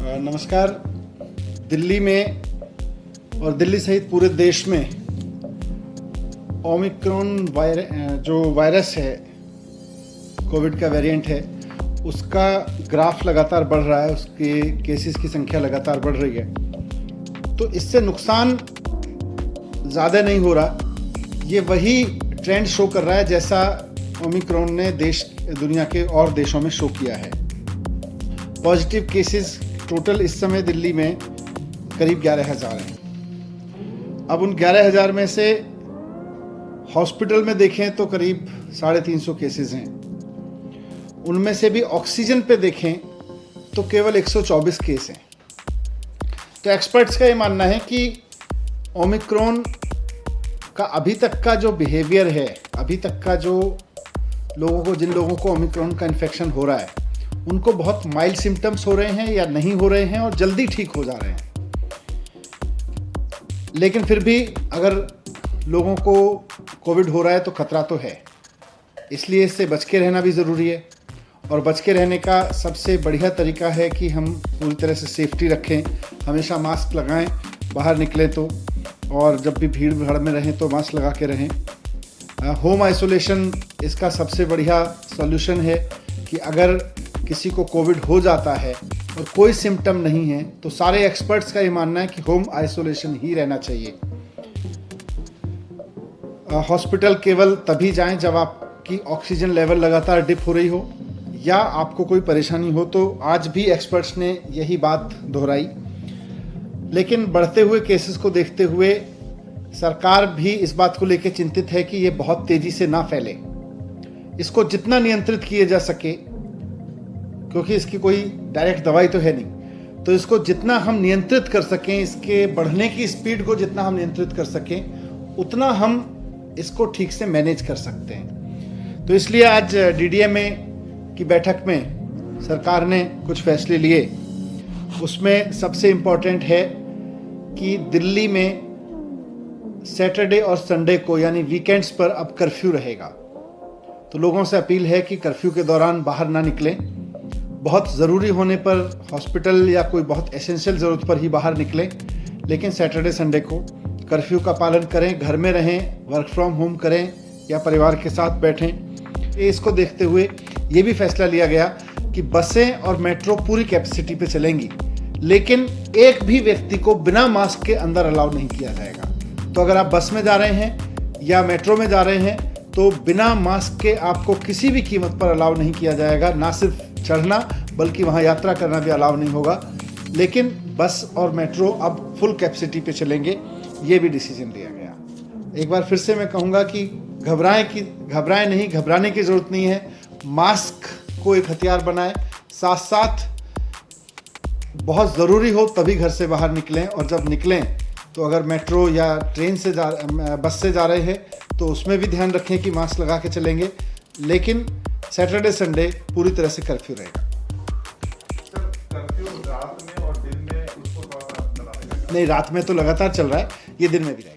नमस्कार। दिल्ली में और दिल्ली सहित पूरे देश में ओमिक्रॉन जो वायरस है, कोविड का वेरिएंट है, उसका ग्राफ लगातार बढ़ रहा है, उसके केसेस की संख्या लगातार बढ़ रही है। तो इससे नुकसान ज़्यादा नहीं हो रहा, ये वही ट्रेंड शो कर रहा है जैसा ओमिक्रॉन ने दुनिया के और देशों में शो किया है। पॉजिटिव केसेस टोटल इस समय दिल्ली में करीब 11,000 हैं। अब उन 11,000 में से हॉस्पिटल में देखें तो करीब 350 केसेस हैं। उनमें से भी ऑक्सीजन पे देखें तो केवल 124 केस हैं। तो एक्सपर्ट्स का ये मानना है कि ओमिक्रॉन का अभी तक का जो बिहेवियर है, अभी तक का जो जिन लोगों को ओमिक्रॉन का इन्फेक्शन हो रहा है, उनको बहुत माइल्ड सिम्टम्स हो रहे हैं या नहीं हो रहे हैं और जल्दी ठीक हो जा रहे हैं। लेकिन फिर भी अगर लोगों को कोविड हो रहा है तो खतरा तो है, इसलिए इससे बच के रहना भी ज़रूरी है। और बच के रहने का सबसे बढ़िया तरीका है कि हम पूरी तरह से सेफ्टी रखें, हमेशा मास्क लगाएं बाहर निकलें तो, और जब भी भीड़ भाड़ में रहें तो मास्क लगा के रहें। होम आइसोलेशन इसका सबसे बढ़िया सॉल्यूशन है कि अगर किसी को कोविड हो जाता है और कोई सिम्टम नहीं है तो सारे एक्सपर्ट्स का ये मानना है कि होम आइसोलेशन ही रहना चाहिए। हॉस्पिटल केवल तभी जाएं जब आपकी ऑक्सीजन लेवल लगातार डिप हो रही हो या आपको कोई परेशानी हो। तो आज भी एक्सपर्ट्स ने यही बात दोहराई। लेकिन बढ़ते हुए केसेस को देखते हुए सरकार भी इस बात को लेकर चिंतित है कि ये बहुत तेज़ी से ना फैले। इसको जितना नियंत्रित किया जा सके, क्योंकि इसकी कोई डायरेक्ट दवाई तो है नहीं, तो इसको जितना हम नियंत्रित कर सकें, इसके बढ़ने की स्पीड को जितना हम नियंत्रित कर सकें, उतना हम इसको ठीक से मैनेज कर सकते हैं। तो इसलिए आज डीडीएमए की बैठक में सरकार ने कुछ फैसले लिए। उसमें सबसे इम्पोर्टेंट है कि दिल्ली में सैटरडे और संडे को यानी वीकेंड्स पर अब कर्फ्यू रहेगा। तो लोगों से अपील है कि कर्फ्यू के दौरान बाहर ना निकलें। बहुत ज़रूरी होने पर हॉस्पिटल या कोई बहुत एसेंशियल ज़रूरत पर ही बाहर निकलें, लेकिन सैटरडे संडे को कर्फ्यू का पालन करें, घर में रहें, वर्क फ्रॉम होम करें या परिवार के साथ बैठें। इसको देखते हुए ये भी फैसला लिया गया कि बसें और मेट्रो पूरी कैपेसिटी पे चलेंगी, लेकिन एक भी व्यक्ति को बिना मास्क के अंदर अलाउ नहीं किया जाएगा। तो अगर आप बस में जा रहे हैं या मेट्रो में जा रहे हैं तो बिना मास्क के आपको किसी भी कीमत पर अलाउ नहीं किया जाएगा। ना सिर्फ चढ़ना बल्कि वहाँ यात्रा करना भी अलाउ नहीं होगा। लेकिन बस और मेट्रो अब फुल कैपेसिटी पे चलेंगे, ये भी डिसीजन लिया गया। एक बार फिर से मैं कहूँगा कि घबराएं नहीं, घबराने की ज़रूरत नहीं है। मास्क को एक हथियार बनाएं, साथ साथ बहुत ज़रूरी हो तभी घर से बाहर निकलें। और जब निकलें तो अगर मेट्रो या ट्रेन से बस से जा रहे हैं तो उसमें भी ध्यान रखें कि मास्क लगा के चलेंगे। लेकिन सैटरडे संडे पूरी तरह से कर्फ्यू रहेगा। सर, कर्फ्यू रात में और दिन में उसको थोड़ा सा नहीं, रात में तो लगातार चल रहा है, ये दिन में भी रहेगा।